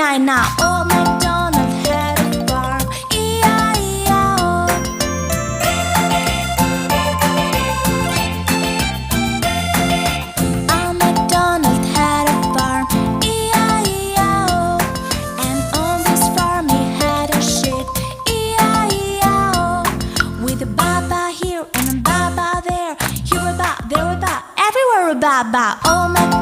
E-I-E-I-O. Old MacDonald had a farm. E-I-E-I-O. Old MacDonald had a farm. E-I-E-I-O. And on this farm he had a sheep. E-I-E-I-O. With a baba here and a baba there. Here a ba, there a ba, everywhere a baba. Old MacDonald